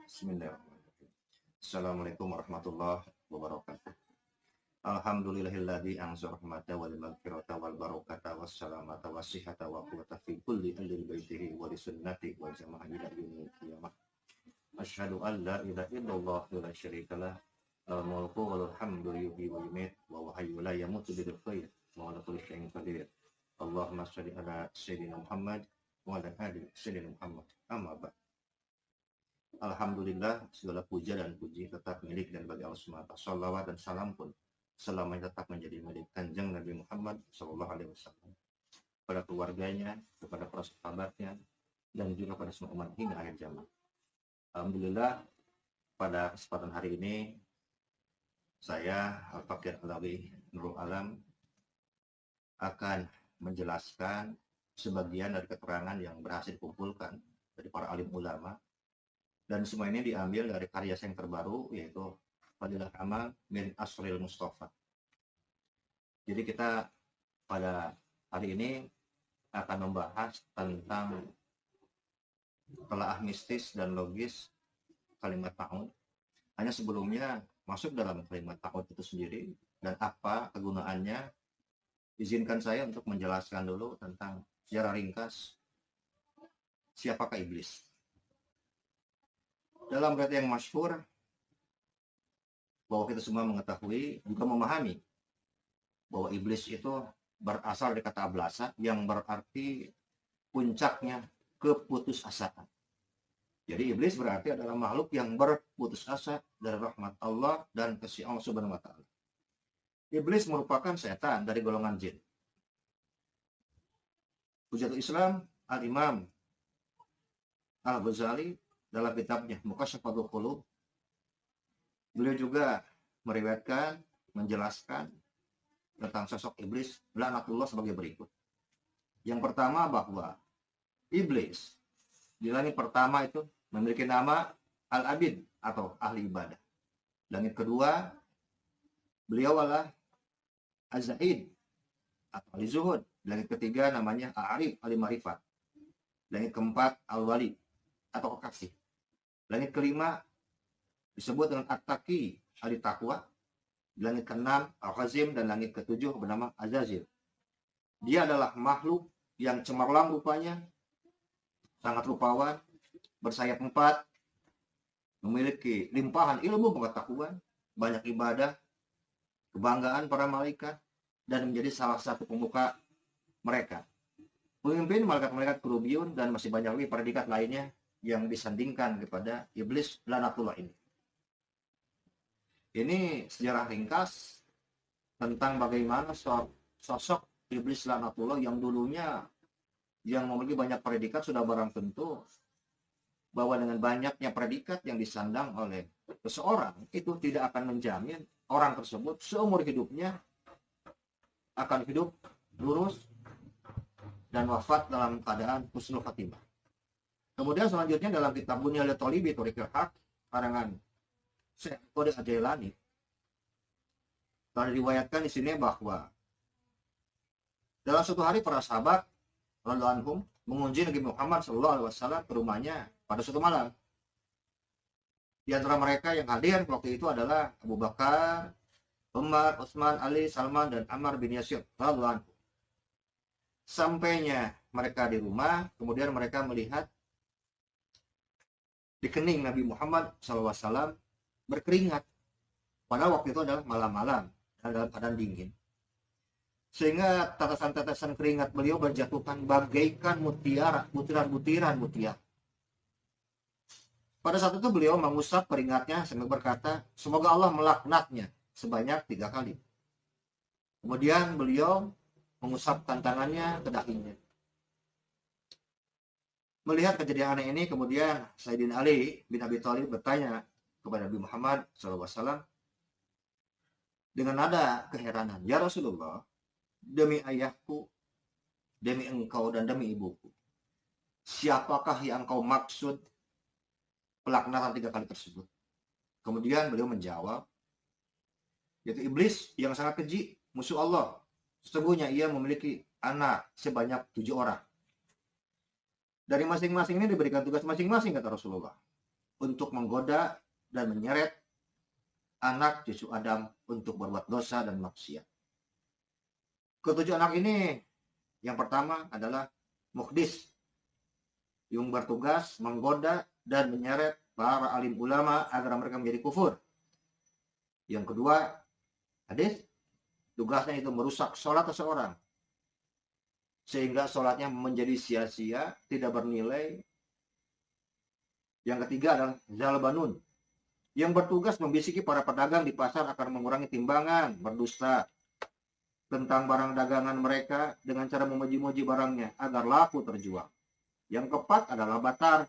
Bismillahirrahmanirrahim. Assalamualaikum warahmatullahi wabarakatuh. Alhamdulillahilladzi anzala rahmata wal maghfirata wal barakata was salamata was sihhata wa quwwata fi kulli ahli baitihi wa li sunnati wal jamaah ila yaumil qiyamah. Asyhadu an la ilaha illallah wa la syarika lah. Al mulku wal hamdu yuhyi wa yumiit wa huwa hayyun la yamutu bil khair wa ala kulli syai'in qadir. Allahumma shalli ala sayyidina Muhammad wa ala ali sayyidina Muhammad. Amma ba'd. Alhamdulillah, segala puja dan puji tetap milik dan bagi Allah SWT. Salawat dan salam pun selamanya tetap menjadi milik Kanjeng Nabi Muhammad SAW, pada keluarganya, kepada para sahabatnya, dan juga pada semua umat hingga akhir zaman. Alhamdulillah, pada kesempatan hari ini saya Al-Fakir Alawi Nurul Alam akan menjelaskan sebagian dari keterangan yang berhasil dikumpulkan dari para alim ulama. Dan semua ini diambil dari karya saya yang terbaru, yaitu Fadilah Amal min Asril Mustafa. Jadi kita pada hari ini akan membahas tentang telaah mistis dan logis kalimat ta'ud. Hanya sebelumnya masuk dalam kalimat ta'ud itu sendiri dan apa kegunaannya, izinkan saya untuk menjelaskan dulu tentang secara ringkas siapakah iblis. Dalam riwayat yang masyhur bahwa kita semua mengetahui juga memahami bahwa iblis itu berasal dari kata ablasa yang berarti puncaknya keputusasaan. Jadi iblis berarti adalah makhluk yang berputus asa dari rahmat Allah dan kasih Allah Subhanahu wa taala. Iblis merupakan setan dari golongan jin. Hujatul Islam Al-Imam Al-Ghazali dalam kitabnya Mukasyafatul Qulub, beliau juga meriwayatkan, menjelaskan tentang sosok iblis laknatullah sebagai berikut. Yang pertama, bahwa iblis di langit pertama itu memiliki nama Al-Abid atau ahli ibadah. Langit kedua, beliau adalah Az-Zahid atau ahli zuhud. Langit ketiga namanya Al-Arif, ahli marifat. Langit keempat Al-Wali atau kekasih. Langit kelima disebut dengan At-Taqi, ahli takwa. Langit keenam Al-Khazim, dan langit ketujuh bernama Azazil. Dia adalah makhluk yang cemerlang rupanya, sangat rupawan, bersayap 4, memiliki limpahan ilmu pengetahuan, banyak ibadah, kebanggaan para malaikat, dan menjadi salah satu pemuka mereka. Pemimpin malaikat-malaikat Kurubiyun, dan masih banyak lagi predikat lainnya yang disandingkan kepada iblis laknatullah ini. Ini sejarah ringkas tentang bagaimana sosok iblis laknatullah yang dulunya yang memiliki banyak predikat sudah barang tentu bahwa dengan banyaknya predikat yang disandang oleh seseorang itu tidak akan menjamin orang tersebut seumur hidupnya akan hidup lurus dan wafat dalam keadaan husnul khatimah. Kemudian selanjutnya dalam kitab Bunyal Thalibi Thoriqil Haq karangan Syekh Qadir Al-Jailani telah diriwayatkan di sini bahwa dalam suatu hari para sahabat radhiyallahu anhum mengunjungi Nabi Muhammad SAW ke rumahnya pada suatu malam. Di antara mereka yang hadir waktu itu adalah Abu Bakar, Umar, Utsman, Ali, Salman, dan Ammar bin Yasir radhiyallahu anhu. Sampainya mereka di rumah, kemudian mereka melihat di kening Nabi Muhammad SAW berkeringat. Padahal waktu itu adalah malam-malam dan dalam keadaan dingin. Sehingga tetesan-tetesan keringat beliau berjatuhan bagaikan mutiara, butiran-butiran mutiara. Pada saat itu beliau mengusap keringatnya sambil berkata, semoga Allah melaknatnya sebanyak 3 kali. Kemudian beliau mengusapkan tangannya ke dahinya. Melihat kejadian aneh ini, kemudian Sayyidina Ali bin Abi Thalib bertanya kepada Nabi Muhammad SAW dengan nada keheranan, ya Rasulullah, demi ayahku, demi engkau, dan demi ibuku, siapakah yang engkau maksud pelaknatan 3 kali tersebut? Kemudian beliau menjawab, yaitu iblis yang sangat keji, musuh Allah. Sesungguhnya ia memiliki anak sebanyak 7 orang. Dari masing-masing ini diberikan tugas masing-masing, kata Rasulullah. untuk menggoda dan menyeret anak cucu Adam untuk berbuat dosa dan maksiat. Ketujuh anak ini, yang pertama adalah Muhdis, yang bertugas menggoda dan menyeret para alim ulama agar mereka menjadi kufur. Yang kedua, hadis, tugasnya itu merusak sholat seseorang, sehingga sholatnya menjadi sia-sia, tidak bernilai. Yang ketiga adalah Zalbanun, yang bertugas membisiki para pedagang di pasar akan mengurangi timbangan, berdusta tentang barang dagangan mereka dengan cara memuji-muji barangnya agar laku terjual. Yang keempat adalah Batar,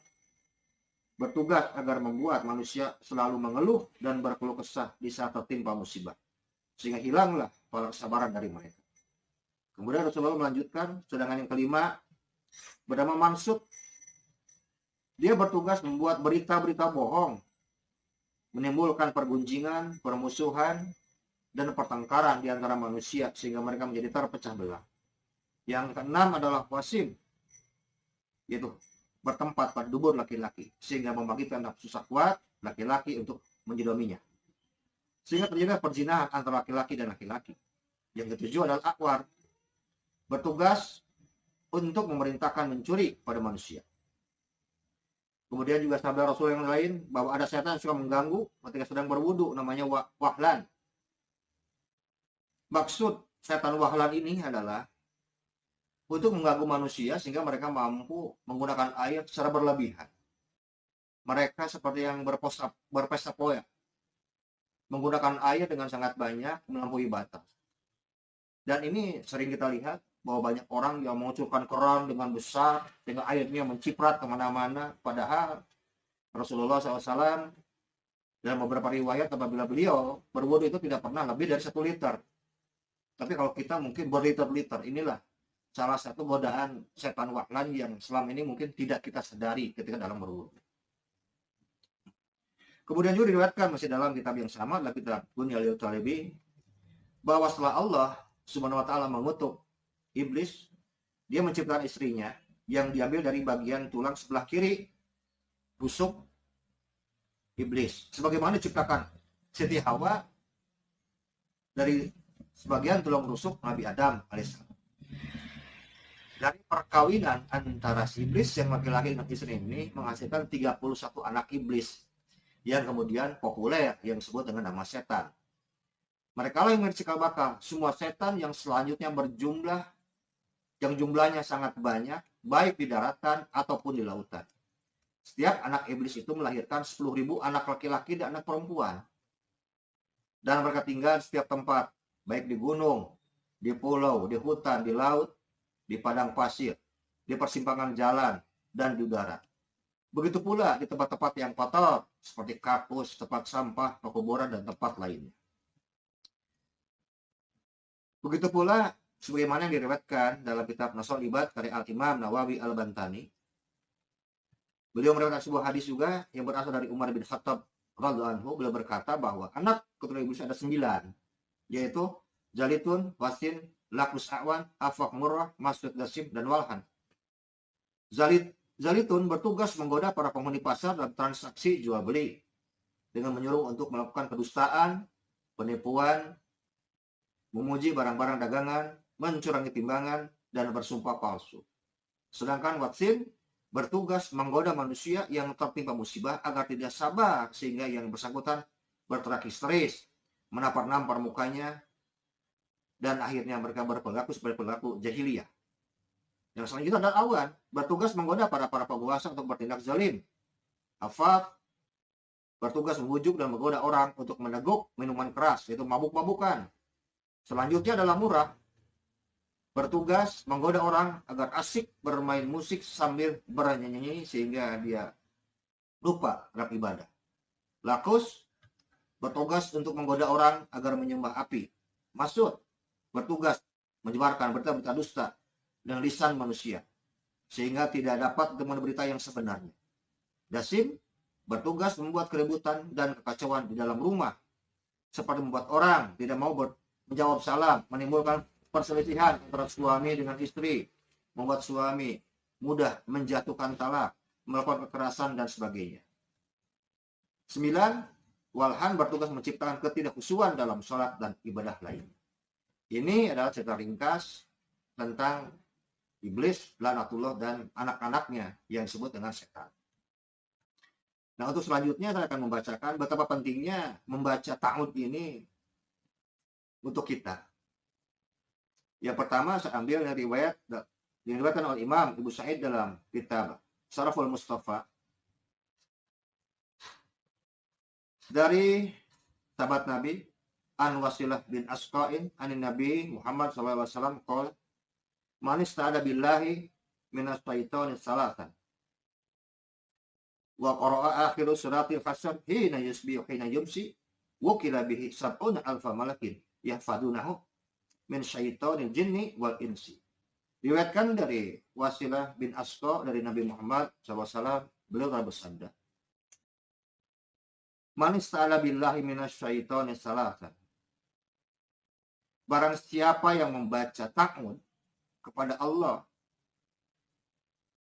bertugas agar membuat manusia selalu mengeluh dan berkeluh kesah di saat tertimpa musibah, sehingga hilanglah pola kesabaran dari mereka. Kemudian Rasulullah melanjutkan, sedangkan yang kelima bernama Mansud, dia bertugas membuat berita-berita bohong, menimbulkan pergunjingan, permusuhan, dan pertengkaran di antara manusia sehingga mereka menjadi terpecah belah. Yang keenam adalah Wasim, yaitu bertempat pada dubur laki-laki sehingga membangkitkan nafsu syahwat laki-laki untuk menjidominya, sehingga terjadi perzinahan antara laki-laki dan laki-laki. Yang ketujuh adalah Akwar, bertugas untuk memerintahkan mencuri pada manusia. Kemudian juga sabda Rasul yang lain bahwa ada setan yang suka mengganggu ketika sedang berwudu, namanya Wahlan. Maksud setan Wahlan ini adalah untuk mengganggu manusia sehingga mereka mampu menggunakan air secara berlebihan. Mereka seperti yang berpesta poya, menggunakan air dengan sangat banyak, melampaui batas. Dan ini sering kita lihat bahwa banyak orang yang mengucurkan keran dengan besar, dengan airnya menciprat kemana-mana. Padahal Rasulullah SAW dalam beberapa riwayat apabila beliau berwudu itu tidak pernah lebih dari 1 liter. Tapi kalau kita mungkin berliter-liter. Inilah salah satu godaan setan Wahlan yang selama ini mungkin tidak kita sadari ketika dalam berwudu. Kemudian juga diriwayatkan masih dalam kitab yang sama, dalam kitab Bunyal Talibi, bahwa setelah Allah Subhanahu wa taala mengutuk iblis, dia menciptakan istrinya yang diambil dari bagian tulang sebelah kiri rusuk iblis. Sebagaimana diciptakan Siti Hawa dari sebagian tulang rusuk Nabi Adam alaihissalam. Dari perkawinan antara si iblis yang laki-laki dengan istri ini menghasilkan 31 anak iblis yang kemudian populer yang disebut dengan nama setan. Mereka lah yang cikal bakal semua setan yang selanjutnya yang jumlahnya sangat banyak, baik di daratan ataupun di lautan. Setiap anak iblis itu melahirkan 10.000 anak laki-laki dan anak perempuan. Dan mereka tinggal di setiap tempat, baik di gunung, di pulau, di hutan, di laut, di padang pasir, di persimpangan jalan, dan di udara. Begitu pula di tempat-tempat yang kotor, seperti kampus, tempat sampah, pekuburan, dan tempat lainnya. Begitu pula sebagaimana yang diriwayatkan dalam kitab Nasrul Ibad karya Al-Imam Nawawi Al-Bantani. Beliau meriwayatkan sebuah hadis juga yang berasal dari Umar bin Khattab radhiyallahu anhu. Beliau berkata bahwa anak keturunan iblis ada 9, yaitu Jalitun, Wasin, Lakus Awan, Afaq Murrah, Masud Dasim, dan Walhan. Zalitun bertugas menggoda para penghuni pasar dalam transaksi jual beli dengan menyuruh untuk melakukan kedustaan, penipuan, memuji barang-barang dagangan, mencurangi timbangan, dan bersumpah palsu. Sedangkan Wasin bertugas menggoda manusia yang tertimpa musibah agar tidak sabar sehingga yang bersangkutan berteriak histeris, menampar-nampar mukanya, dan akhirnya mereka berperilaku seperti perilaku jahiliyah. Yang selanjutnya adalah Awan, bertugas menggoda para penguasa untuk bertindak zalim. Afaq bertugas membujuk dan menggoda orang untuk meneguk minuman keras, yaitu mabuk-mabukan. Selanjutnya adalah Murrah, bertugas menggoda orang agar asik bermain musik sambil bernyanyi sehingga dia lupa terhadap ibadah. Lakus bertugas untuk menggoda orang agar menyembah api. Masud bertugas menyebarkan berita-berita dusta dengan lisan manusia sehingga tidak dapat dengan berita yang sebenarnya. Dasim bertugas membuat keributan dan kekacauan di dalam rumah, seperti membuat orang tidak mau menjawab salam, menimbulkan perselisihan antara suami dengan istri, membuat suami mudah menjatuhkan talak, melakukan kekerasan dan sebagainya. 9, walhan bertugas menciptakan ketidakhusyuan dalam sholat dan ibadah lain. Ini adalah cerita ringkas tentang iblis, laknatullah, dan anak-anaknya yang disebut dengan setan. Nah, untuk selanjutnya saya akan membacakan betapa pentingnya membaca ta'awud ini untuk kita. Yang pertama saya ambil dari riwayat diriwayatkan oleh Imam Ibu Sa'id dalam kitab Syaraful Mustafa dari sahabat Nabi An Wasilah bin Asqa'in anin Nabi Muhammad SAW qala man istada billahi minas syaitani salatan wa qara'a akhiru suratil hasr hina yusbihu hina yumsi wukila bihi sab'una alfa malakin yahfadunahu min syaitonil jinni wal insi. Diriwayatkan dari Wasilah bin Asqa dari Nabi Muhammad SAW, beliau bersabda, man ista'ala billahi minasyaitonir salatan. Barang siapa yang membaca ta'awud kepada Allah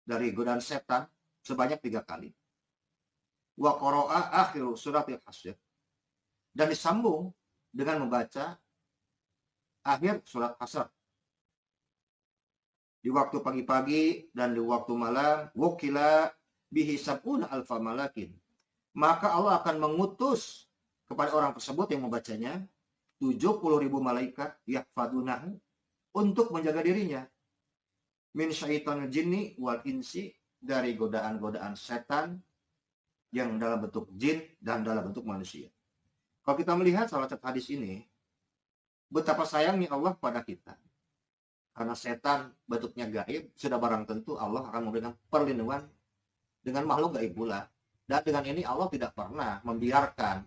dari godaan setan sebanyak 3 kali. Wa qara'a akhiru suratil hasyr. Dan disambung dengan membaca akhir surat Hasyr. Di waktu pagi-pagi dan di waktu malam, wukila bihi sab'una alfa malakin. Maka Allah akan mengutus kepada orang tersebut yang membacanya 70.000 malaikat yahfadunahu untuk menjaga dirinya min syaitonil jinni wal insi, dari godaan-godaan setan yang dalam bentuk jin dan dalam bentuk manusia. Kalau kita melihat salah satu hadis ini, betapa sayangnya Allah pada kita. Karena setan bentuknya gaib, sudah barang tentu Allah akan memberikan perlindungan dengan makhluk gaib pula. Dan dengan ini Allah tidak pernah membiarkan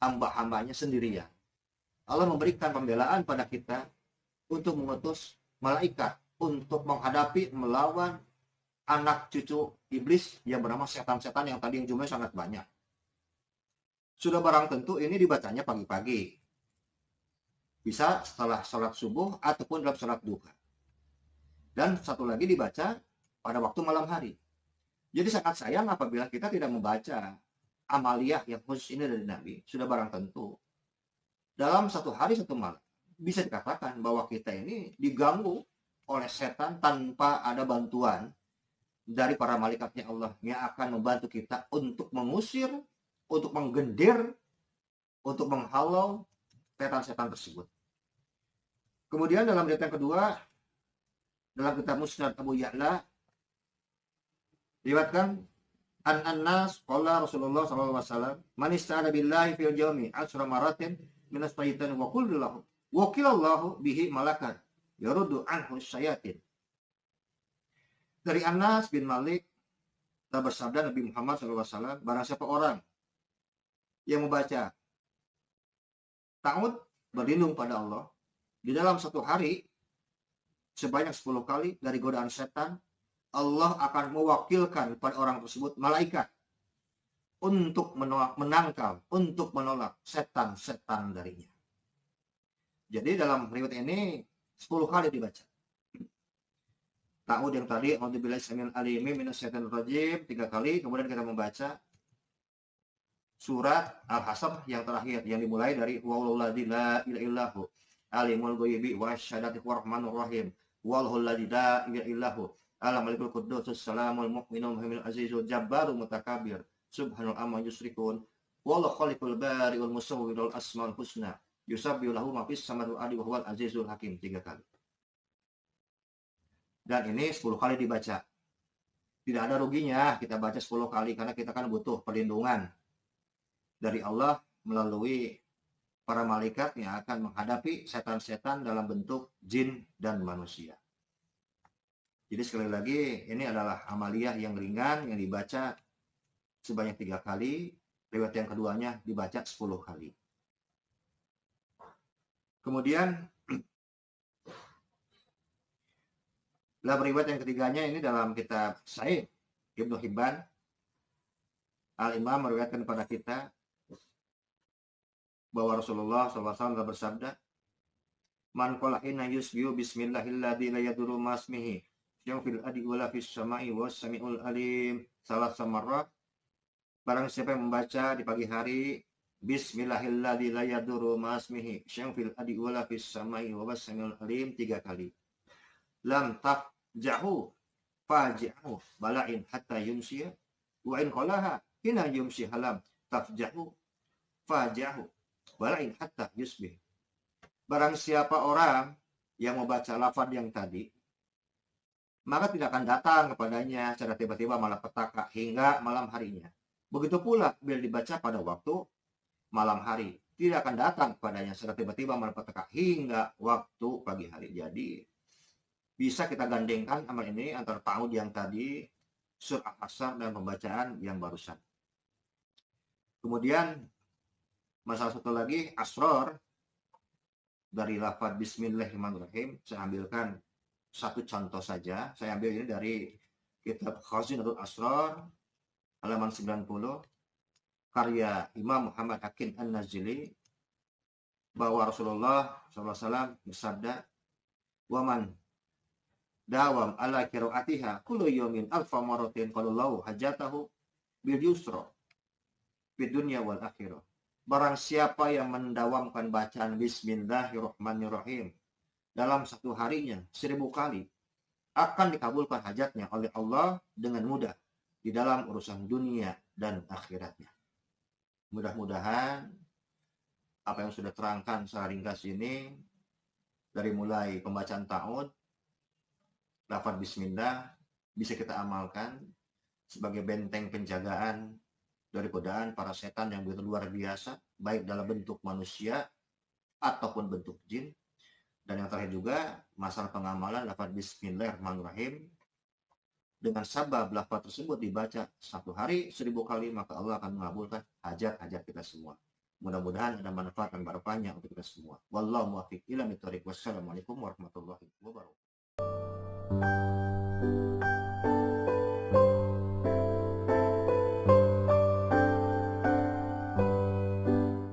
hamba-hambanya sendirian. Allah memberikan pembelaan pada kita untuk mengutus malaikat untuk menghadapi, melawan anak cucu iblis yang bernama setan-setan yang tadi yang jumlahnya sangat banyak. Sudah barang tentu ini dibacanya pagi-pagi. Bisa setelah sholat subuh ataupun dalam sholat duha. Dan satu lagi dibaca pada waktu malam hari. Jadi sangat sayang apabila kita tidak membaca amaliyah yang khusus ini dari Nabi. Sudah barang tentu dalam satu hari satu malam bisa dikatakan bahwa kita ini diganggu oleh setan tanpa ada bantuan dari para malaikatnya Allah yang akan membantu kita untuk mengusir, untuk menggendir, untuk menghalau setan-setan tersebut. Kemudian dalam riwayat yang kedua, dalam kitab Musnad Abu Ya'la, diriwayatkan an Anas qala Rasulullah sallallahu alaihi wasallam man ista'ana billahi fil yawmi 10 maratin min as-syaitan wa qul lahu wakilallahu bihi malakan yaruddu anhu syayatin. Dari Anas bin Malik telah bersabda Nabi Muhammad sallallahu alaihi wasallam, barang siapa orang yang membaca ta'awud berlindung pada Allah di dalam satu hari sebanyak 10 kali dari godaan setan, Allah akan mewakilkan pada orang tersebut malaikat untuk menangkal, untuk menolak setan-setan darinya. Jadi dalam riwayat ini 10 kali dibaca. Ta'awud yang tadi, a'udzubillahi samil alimi minasyaitonir rajim 3 kali, kemudian kita membaca surat Al-Hasr yang terakhir yang dimulai dari wa'uladzi la ilaha illahu alimul ghaibi wasyhadati warahmanur rahim wallahul ladzi la ilaha illahu al-malikul quddus salamul mu'minul muhaiminul azizul jabbarul mutakabbir subhanal amma yusyrikun wallahu khaliqul bari'ul musawwirul asmaul husna yusabbihu lahu ma fis samawati wal ardi wa huwal azizul hakim 3 kali. Dan ini 10 kali dibaca. Tidak ada ruginya kita baca 10 kali karena kita kan butuh perlindungan dari Allah melalui para malaikat yang akan menghadapi setan-setan dalam bentuk jin dan manusia. Jadi sekali lagi ini adalah amaliyah yang ringan yang dibaca sebanyak 3 kali, riwayat yang keduanya dibaca 10 kali. Kemudian dalam riwayat yang ketiganya ini dalam kitab Sahih Ibnu Hibban, Al-Imam meriwayatkan kepada kita bahwa Rasulullah SAW telah bersabda, man qala hina yusbihu bismillahilladzi la yadurru ma ismihi yang fil adi wala fis samai was samiul alim salah samarrat Barang siapa yang membaca di pagi hari Bismillahilladzi la yadurru ma'asmihi syai'un fil ardi wala fis samai wa huwas samiul alim 3 kali. Lam tafjahu faji'ahu bala'in hatta yumsiya wa in qalaha hina yumsi halam tafjahu faji'ahu bala'in hatta yusbih. Barang siapa orang yang membaca lafaz yang tadi, maka tidak akan datang kepadanya secara tiba-tiba malapetaka hingga malam harinya. Begitu pula bila dibaca pada waktu malam hari, tidak akan datang kepadanya secara tiba-tiba malapetaka hingga waktu pagi hari. Jadi bisa kita gandengkan amal ini antara ta'awudz yang tadi, surah Al-Asr, dan pembacaan yang barusan. Kemudian masalah satu lagi, asror dari lafaz Bismillahirrahmanirrahim. Saya ambilkan satu contoh saja. Saya ambil ini dari kitab Khazinatul Asrar halaman 90 karya Imam Muhammad Hakim An-Nazili, bahwa Rasulullah SAW bersabda, waman dawam ala qiraatiha kullu yawmin alfa maratin qalallahu hajatahu bil yusra fid dunya wal akhirah. Barang siapa yang mendawamkan bacaan Bismillahirrahmanirrahim dalam satu harinya 1000 kali, akan dikabulkan hajatnya oleh Allah dengan mudah di dalam urusan dunia dan akhiratnya. Mudah-mudahan apa yang sudah terangkan secara ringkas ini, dari mulai pembacaan ta'awudz, lafaz bismillah, bisa kita amalkan sebagai benteng penjagaan dari godaan para setan yang begitu luar biasa, baik dalam bentuk manusia ataupun bentuk jin. Dan yang terakhir juga, masalah pengamalan lafaz Bismillahirrahmanirrahim. Dengan sabab lafaz tersebut dibaca satu hari 1000 kali, maka Allah akan mengabulkan hajat-hajat kita semua. Mudah-mudahan ada manfaat dan barokahnya untuk kita semua. Wallahu muwaffiq ila thoriq. Wassalamualaikum warahmatullahi wabarakatuh.